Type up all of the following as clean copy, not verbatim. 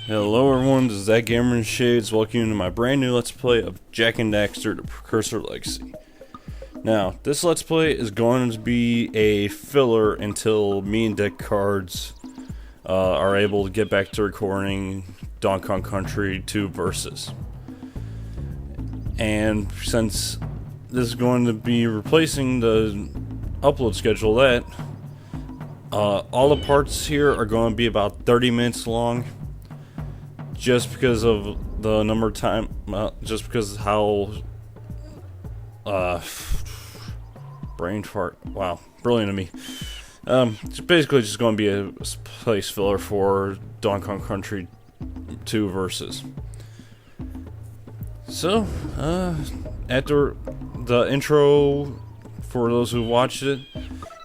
Hello everyone, this is That Gamer in Shades. Welcome to my brand new Let's Play of Jak and Daxter, the Precursor Legacy. Now, this Let's Play is going to be a filler until me and Dick Cards are able to get back to recording Donkey Kong Country 2 Versus. And since this is going to be replacing the upload schedule that, all the parts here are going to be about 30 minutes long. Just because of the number of time, just because of how, brain fart, wow, brilliant of me. It's basically just going to be a place filler for Donkey Kong Country 2 Versus. So, after the intro, for those who watched it,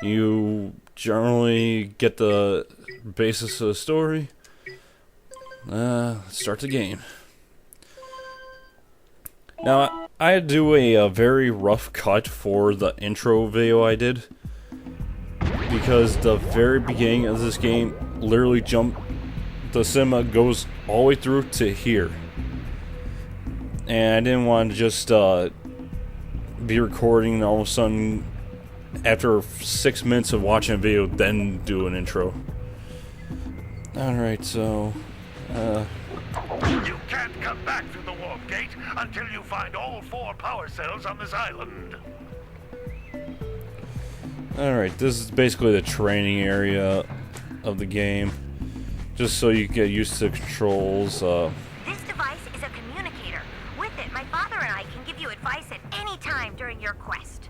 you generally get the basis of the story. Let's start the game. Now, I had to do a very rough cut for the intro video I did, because the very beginning of this game literally the cinema goes all the way through to here. And I didn't want to just be recording and all of a sudden, after 6 minutes of watching a video, then do an intro. Alright, so... You can't come back through the warp gate until you find all 4 power cells on this island. Alright, this is basically the training area of the game. Just so you get used to the controls. This device is a communicator. With it, my father and I can give you advice at any time during your quest.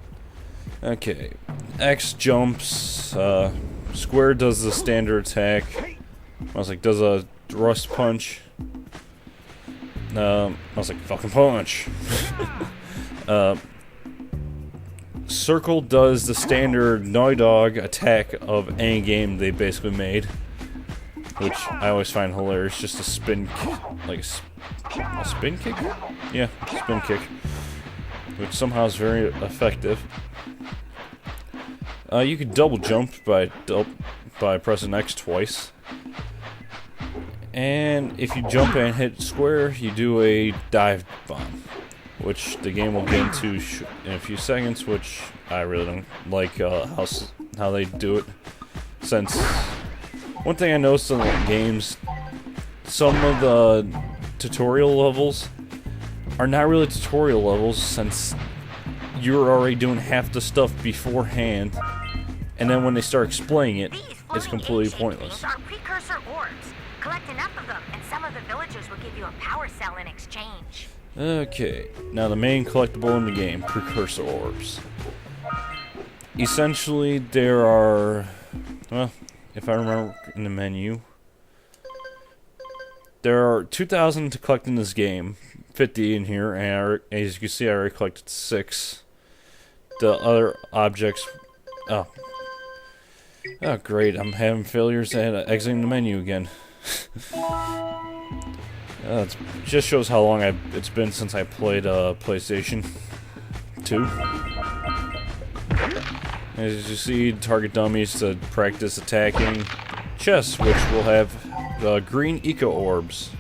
Okay. X jumps. Square does the standard attack. I was like, does a thrust punch. I was like, fucking punch. Circle does the standard Naughty Dog attack of any game they basically made, which I always find hilarious. Just a spin, like a spin kick? Yeah, spin kick, which somehow is very effective. You could double jump by pressing X twice. And if you jump and hit square, you do a dive bomb, which the game will get into in a few seconds, which I really don't like how they do it. Since one thing I noticed in the games, some of the tutorial levels are not really tutorial levels, since you're already doing half the stuff beforehand, and then when they start explaining it, it's completely pointless. Are precursor orbs. Collect enough of them, and some of the villagers will give you a power cell in exchange. Okay, now the main collectible in the game, Precursor orbs. Essentially, there are, well, if I remember in the menu, there are 2,000 to collect in this game, 50 in here, and as you can see, I already collected 6. The other objects, oh great, I'm having failures at exiting the menu again. It just shows how long it's been since I played PlayStation 2. As you see, target dummies to practice attacking. Chests, which will have green eco orbs,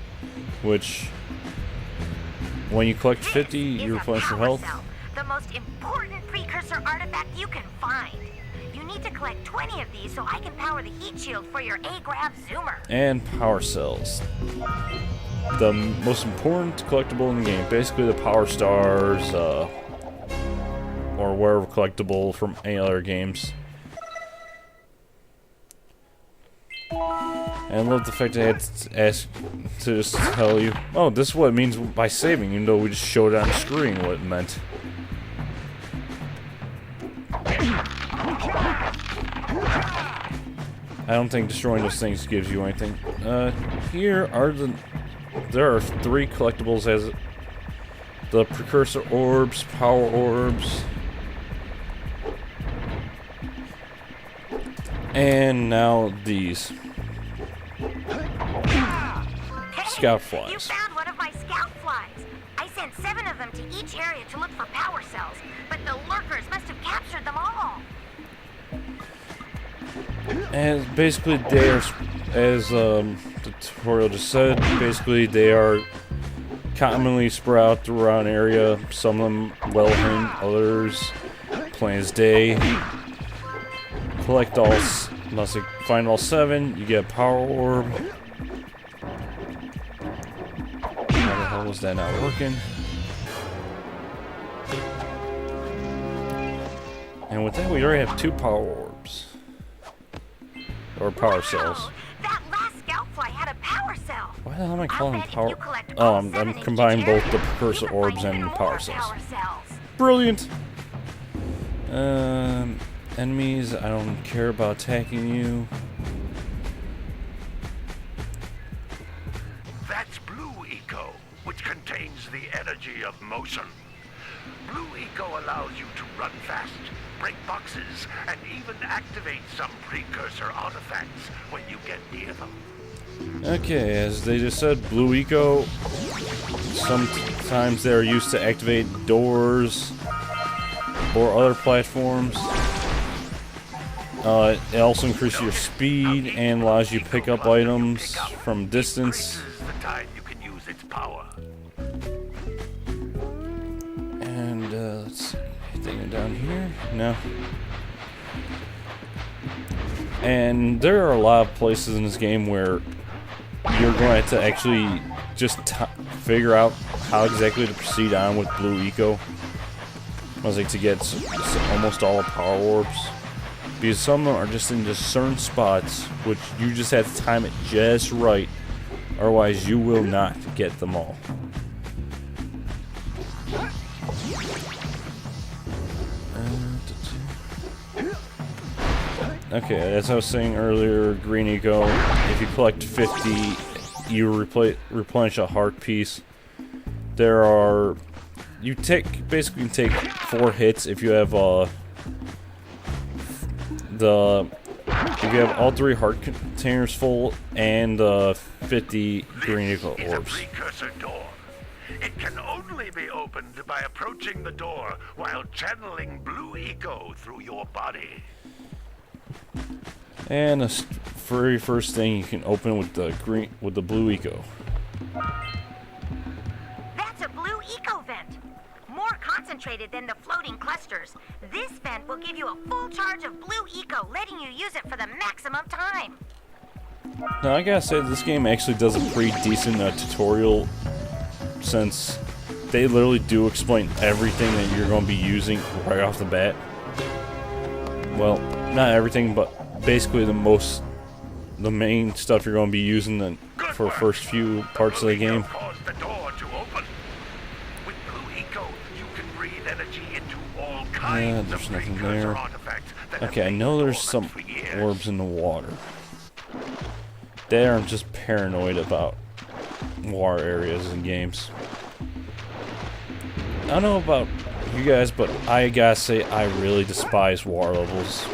which when you collect 50, you replenish your health. The most important precursor artifact you can find. You need to collect 20 of these so I can power the heat shield for your A-Grav zoomer. And power cells. The most important collectible in the game. Basically the power stars, or whatever collectible from any other games. And I love the fact that I had to ask to just tell you, oh, this is what it means by saving, even though we just showed it on the screen what it meant. I don't think destroying those things gives you anything. There are 3 collectibles as the Precursor orbs, power orbs, and now these scout flies. You found one of my scout flies. I sent 7 of them to each area to look for power cells, but the lurkers must have captured them all. And basically, there's as the the tutorial just said. Basically, they are commonly spread out throughout an area. Some of them well hidden, others plain as day. Collect all, must find all 7. You get a power orb. How the hell was that not working? And with that, we already have 2 power orbs. Or power cells. That last scoutfly had a power cell. Why the hell am I calling them power? Oh, I'm combining both the precursor orbs and power cells. Brilliant! Enemies, I don't care about attacking you. That's Blue Eco, which contains the energy of motion. Blue Eco allows you to run fast, break boxes, and even activate some precursor artifacts when you get near them. Okay, as they just said, Blue Eco, sometimes they're used to activate doors or other platforms. It also increases your speed and allows you to pick up items from distance. Increases the time you can use its power. And let's see, anything down here? No. And there are a lot of places in this game where you're going to have to actually just figure out how exactly to proceed on with Blue Eco. I was like to get almost all the power orbs. Because some of them are just in just certain spots, which you just have to time it just right. Otherwise, you will not get them all. Okay, as I was saying earlier, Green Eco, if you collect 50, you replenish a heart piece. There are... You basically take 4 hits if you have if you have all 3 heart containers full and 50 Green Eco orbs. This is a precursor door. It can only be opened by approaching the door while channeling Blue Eco through your body. And the very first thing you can open with the Blue Eco. That's a Blue Eco vent. More concentrated than the floating clusters. This vent will give you a full charge of Blue Eco, letting you use it for the maximum time. Now I gotta say, this game actually does a pretty decent tutorial, since they literally do explain everything that you're going to be using right off the bat. Well, not everything, but basically the main stuff you're going to be using for the first few parts of the game. There's nothing there. Okay, I know there's some orbs in the water. There, I'm just paranoid about water areas in games. I don't know about you guys, but I gotta say I really despise water levels.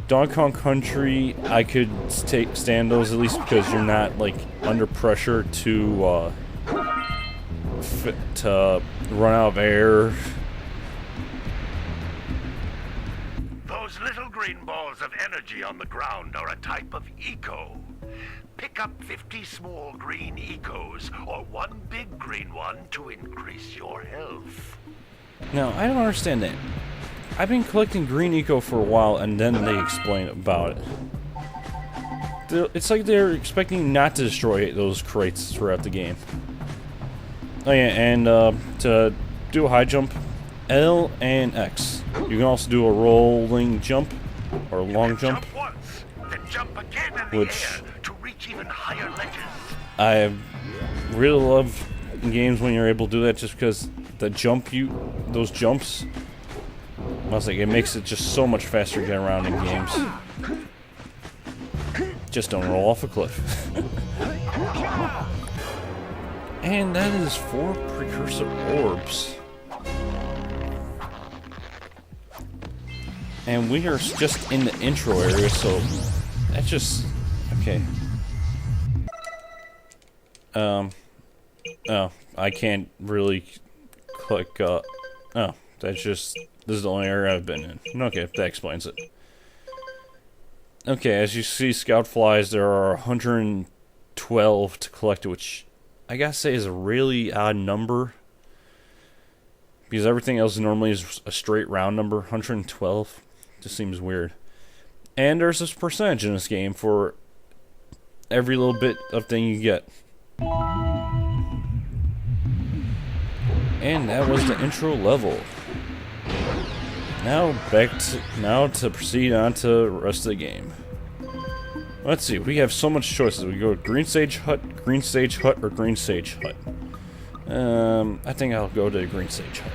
Donkey Kong Country, I could stand those, at least because you're not like under pressure to run out of air. Those little green balls of energy on the ground are a type of eco. Pick up 50 small green ecos or 1 big green one to increase your health. Now, I don't understand that. I've been collecting green eco for a while, and then they explain about it. It's like they're expecting not to destroy those crates throughout the game. Oh yeah, and to do a high jump, L and X. You can also do a rolling jump, or a long jump. Jump once, then jump again in the air to reach even higher ledges. I really love games when you're able to do that, just because those jumps, I was like, it makes it just so much faster to get around in games. Just don't roll off a cliff. And that is 4 precursor orbs. And we are just in the intro area, so that's just okay. Oh, I can't really click. Oh, that's just, this is the only area I've been in. Okay, that explains it. Okay, as you see, scout flies, there are 100 12 to collect it, which I gotta say is a really odd number. Because everything else normally is a straight round number. 112 just seems weird. And there's this percentage in this game for every little bit of thing you get. And that was the intro level. Now to proceed on to the rest of the game. Let's see, we have so much choices. We go Green Sage Hut, Green Sage Hut, or Green Sage Hut. I think I'll go to Green Sage Hut.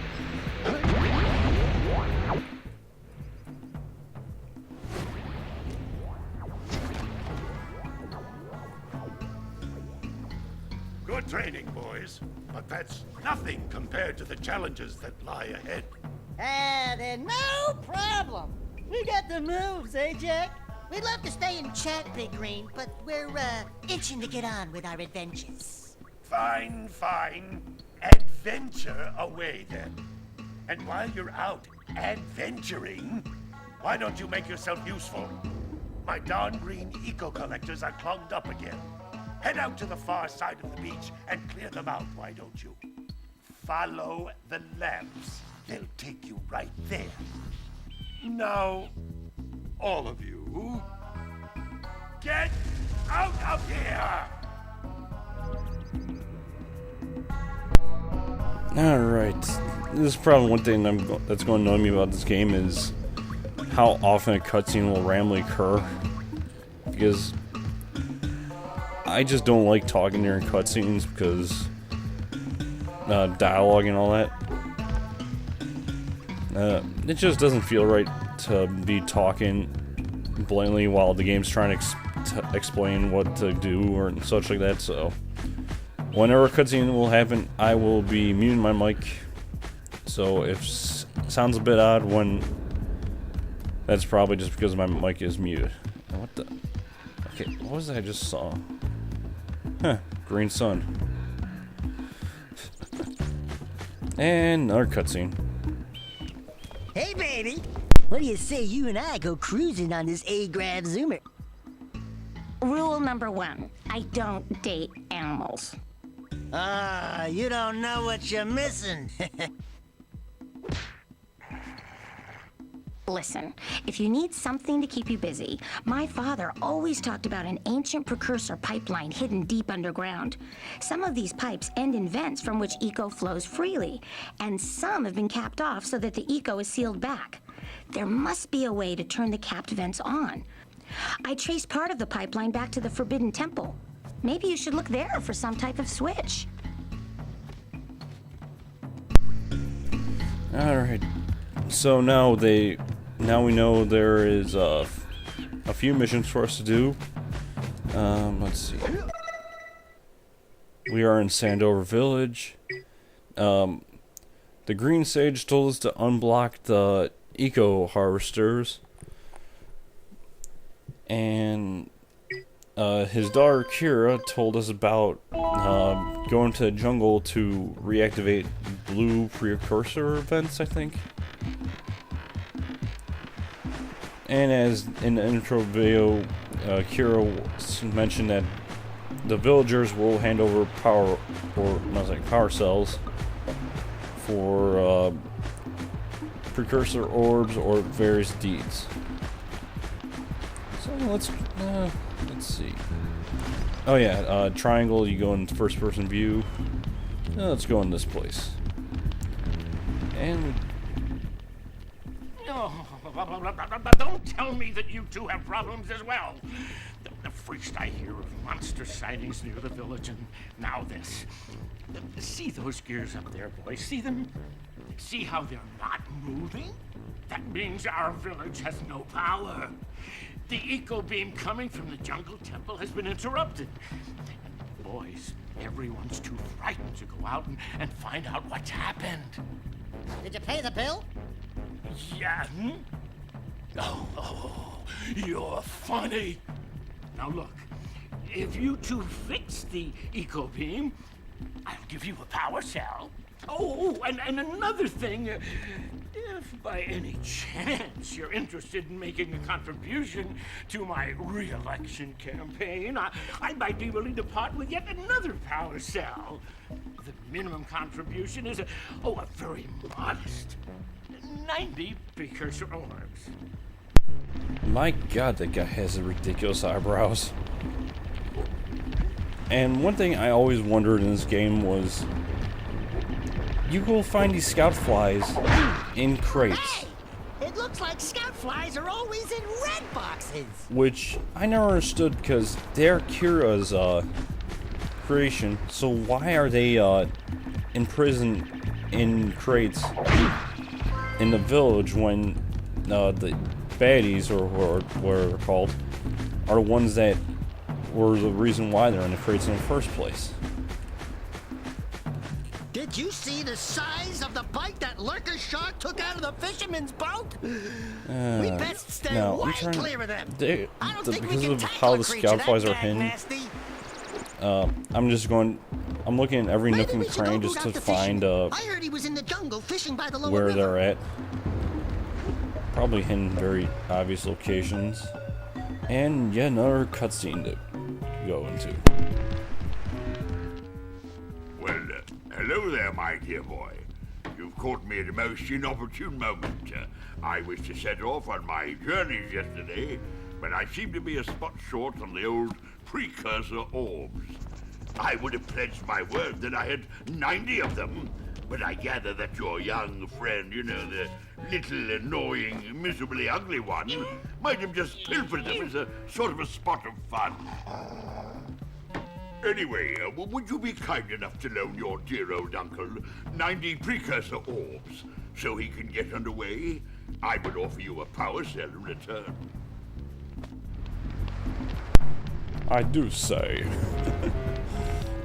Good training, boys, but that's nothing compared to the challenges that lie ahead. Then no problem. We got the moves, eh, Jack? We'd love to stay and chat, Big Green, but we're, itching to get on with our adventures. Fine, fine. Adventure away, then. And while you're out adventuring, why don't you make yourself useful? My darn green eco-collectors are clogged up again. Head out to the far side of the beach and clear them out, why don't you? Follow the lamps. They'll take you right there. Now, all of you, get out of here! Alright, this is probably one thing that's going to annoy me about this game is how often a cutscene will randomly occur. Because I just don't like talking during cutscenes because dialogue and all that. It just doesn't feel right to be talking blatantly while the game's trying to explain what to do or such like that, so whenever a cutscene will happen, I will be muting my mic. So if sounds a bit odd when that's probably just because my mic is muted. What the? Okay, what was that I just saw? Huh, green sun. And another cutscene. Hey, baby. What do you say you and I go cruising on this A-Grav Zoomer? Rule number 1, I don't date animals. You don't know what you're missing. Listen, if you need something to keep you busy, my father always talked about an ancient precursor pipeline hidden deep underground. Some of these pipes end in vents from which eco flows freely, and some have been capped off so that the eco is sealed back. There must be a way to turn the capped vents on. I traced part of the pipeline back to the Forbidden Temple. Maybe you should look there for some type of switch. Alright, so now we know there is a few missions for us to do. Let's see. We are in Sandover Village. The Green Sage told us to unblock the eco harvesters, and his daughter Kira told us about going to the jungle to reactivate blue precursor events, I think. And as in the intro video, Kira mentioned that the villagers will hand over power cells for precursor orbs or various deeds. So let's see. Oh yeah, triangle. You go in first-person view. Let's go in this place. And Don't tell me that you two have problems as well. The first I hear of monster sightings near the village, and now this. See those gears up there, boys? See them? See how they're not moving? That means our village has no power. The eco beam coming from the jungle temple has been interrupted. And boys, everyone's too frightened to go out and find out what's happened. Did you pay the bill? Yeah. Oh, you're funny. Now look, if you two fix the eco beam, I'll give you a power cell. Oh, and another thing. If by any chance you're interested in making a contribution to my re-election campaign, I might be willing to part with yet another power cell. The minimum contribution is a very modest 90 Precursor orbs. My god, that guy has ridiculous eyebrows. And one thing I always wondered in this game was, you go find these scout flies in crates. Hey! It looks like scout flies are always in red boxes. Which I never understood, because they're Kira's creation, so why are they imprisoned in crates in the village when the baddies, or what they're called, are the ones that were the reason why they're in the crates in the first place? Did you see the size of the bite that lurker shark took out of the fisherman's boat? We best stay no, way clear of them. I don't think we because can of tackle how a the creature scout that flies are bad, hidden, Nasty. I'm looking at every nook Maybe and we should cranny go just root to out the find fisherman. I heard he was in the jungle fishing by the lower where river. they're at. Probably hidden in very obvious locations. And yet another cutscene to go into. Well, hello there, my dear boy. You've caught me at a most inopportune moment. I was to set off on my journeys yesterday, but I seem to be a spot short on the old Precursor orbs. I would have pledged my word that I had 90 of them, but I gather that your young friend, you know, the little annoying, miserably ugly one, might have just pilfered them as a sort of a spot of fun. Anyway, would you be kind enough to loan your dear old uncle 90 Precursor orbs so he can get underway? I would offer you a power cell in return. I do say.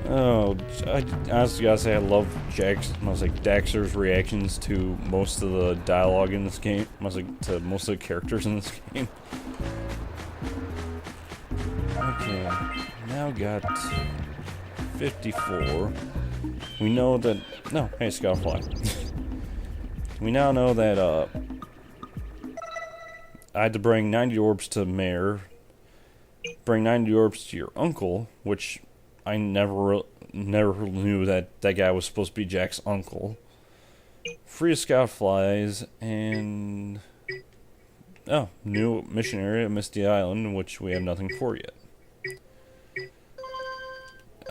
Oh, I honestly gotta say I love Daxter's reactions to most of the dialogue in this game. To most of the characters in this game. Okay, now got 54. We know that... No, hey, Scoutfly. We now know that, I had to bring 90 orbs to the mayor, bring 90 orbs to your uncle, which I never knew that guy was supposed to be Jack's uncle. Free scout flies, and new mission area at Misty Island, which we have nothing for yet.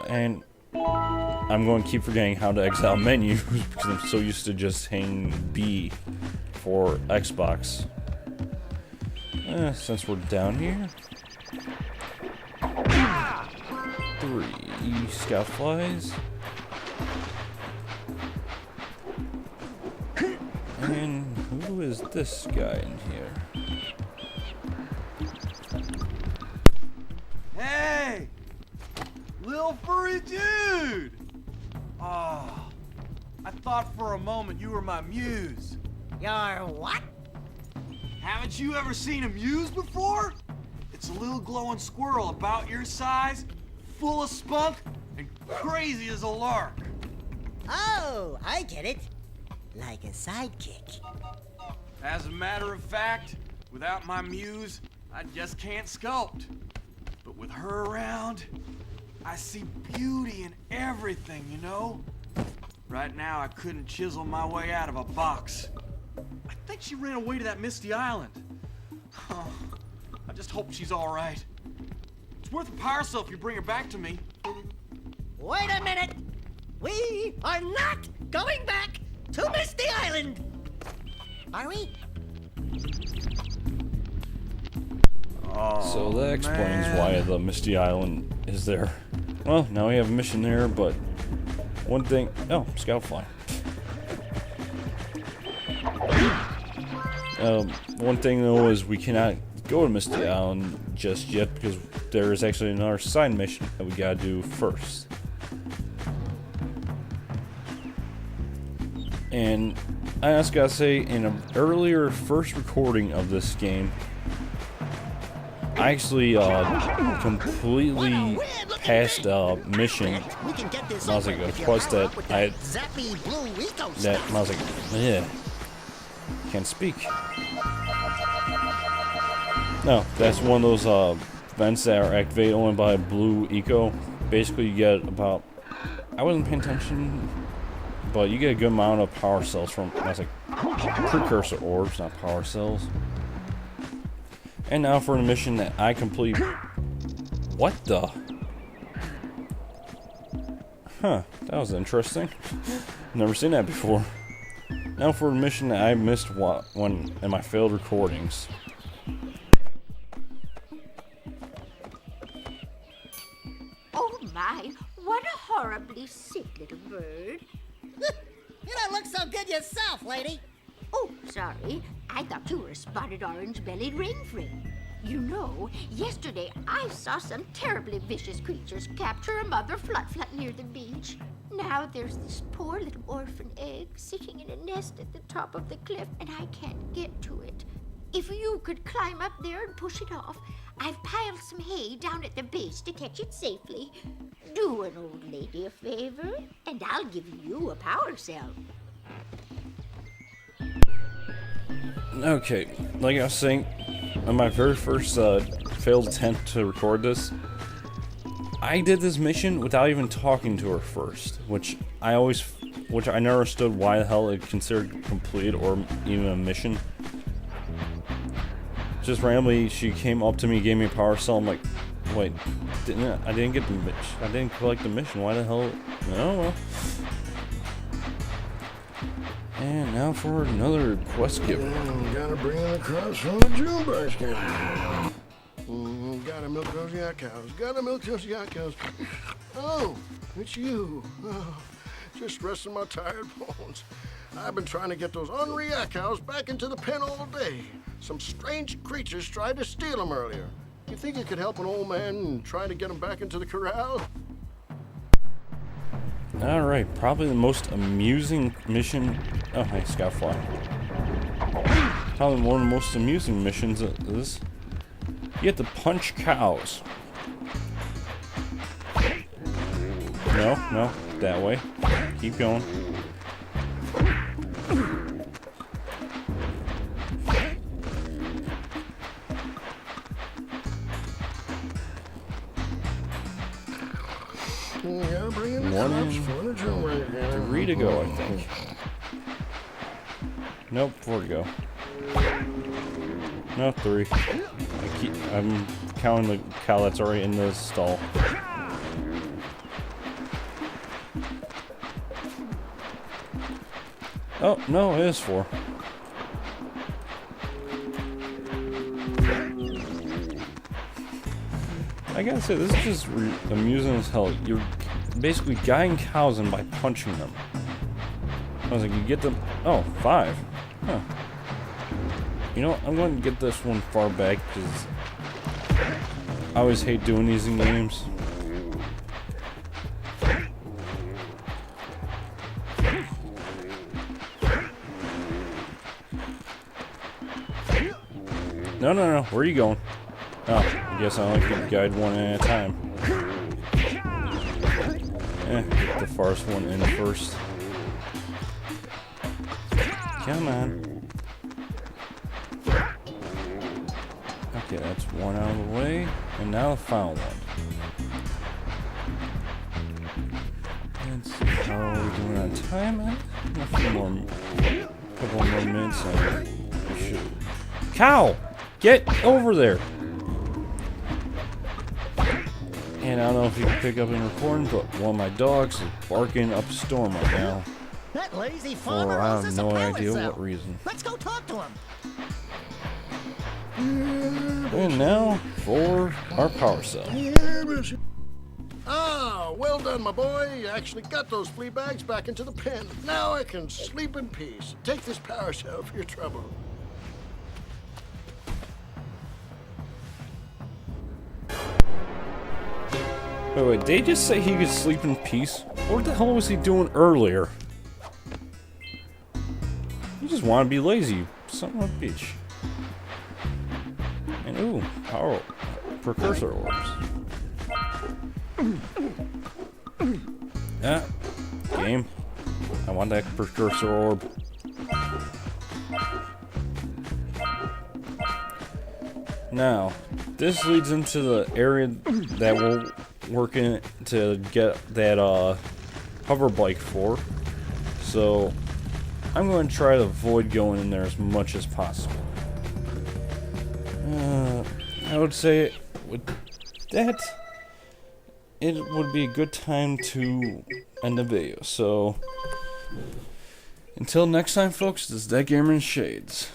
And I'm going to keep forgetting how to exile menus because I'm so used to just hitting B for Xbox. Since we're down here. 3 scout flies. And who is this guy in here? Hey! Little furry dude! Oh, I thought for a moment you were my muse. Your what? Haven't you ever seen a muse before? It's a little glowing squirrel about your size, full of spunk, and crazy as a lark. Oh, I get it. Like a sidekick. As a matter of fact, without my muse, I just can't sculpt. But with her around, I see beauty in everything, you know? Right now, I couldn't chisel my way out of a box. I think she ran away to that Misty Island. Oh, I just hope she's all right. It's worth a power cell if you bring her back to me. Wait a minute. We are not going back to Misty Island. Are we? So that explains why the Misty Island is there. Well, now we have a mission there, but one thing... Oh, Scoutfly. One thing, though, is we cannot go to Misty Island just yet because there is actually another side mission that we gotta do first. And I just gotta say, in an earlier first recording of this game, I actually completely passed a mission. I was like, a quest that I was like, yeah, can't speak. No, that's one of those vents that are activated only by blue eco. Basically, you get about, I wasn't paying attention, but you get a good amount of power cells from, I was like, precursor orbs, not power cells. And now for the mission that I complete. What the? Huh, that was interesting. Never seen that before. Now for the mission that I missed when in my failed recordings. Oh my, what a horribly sick little bird. You don't look so good yourself, lady. Oh, sorry. I thought you were a spotted orange-bellied rainframe. You know, yesterday I saw some terribly vicious creatures capture a mother flut-flut near the beach. Now there's this poor little orphan egg sitting in a nest at the top of the cliff, and I can't get to it. If you could climb up there and push it off, I've piled some hay down at the base to catch it safely. Do an old lady a favor, and I'll give you a power cell. Okay, like I was saying, on my very first failed attempt to record this, I did this mission without even talking to her first, which I never understood why the hell it considered complete or even a mission. Just randomly, she came up to me, gave me a power cell. I'm like, wait, I didn't get the mission. I didn't collect the mission. Why the hell? Oh well. And now for another quest giver. Gotta bring it across from the June basket. Gotta milk those yak cows. Gotta milk those yak cows. Oh, it's you. Oh, just resting my tired bones. I've been trying to get those ornery yak cows back into the pen all day. Some strange creatures tried to steal them earlier. You think you could help an old man and try to get them back into the corral? Alright, probably the most amusing mission. Oh, hey, Scoutfly. Probably one of the most amusing missions is you get to punch cows. No, that way. Keep going. Three to go, I think. Nope, 4 to go. No, 3. I'm counting the cow that's already in the stall. Oh, no, it is 4. I gotta say, this is just amusing as hell. You're basically guiding cows in by punching them. I was like, you get them. Oh, 5. Huh. You know what? I'm going to get this one far back because I always hate doing these in games. No. Where are you going? Oh, I guess I only can guide one at a time. Get the farthest one in first. Come on. Okay, that's one out of the way. And now the final one. Let's see how we're doing on time. A few more, couple more minutes. And shoot. Cow! Get over there! And I don't know if you can pick up in recording, but one of my dogs is barking up a storm right now. That lazy farmer For I owes have us no a power idea cell. what reason. Let's go talk to him. And now for our power cell. Ah, well done, my boy. You actually got those flea bags back into the pen. Now I can sleep in peace. Take this power cell for your trouble. Wait, did they just say he could sleep in peace? What the hell was he doing earlier? You just want to be lazy, you son of a bitch. And ooh, Precursor orbs. Yeah, game. I want that Precursor orb. Now, this leads into the area that we're working to get that hover bike for. So, I'm going to try to avoid going in there as much as possible. I would say with that, it would be a good time to end the video. So, until next time, folks, this is That Gamer in Shades.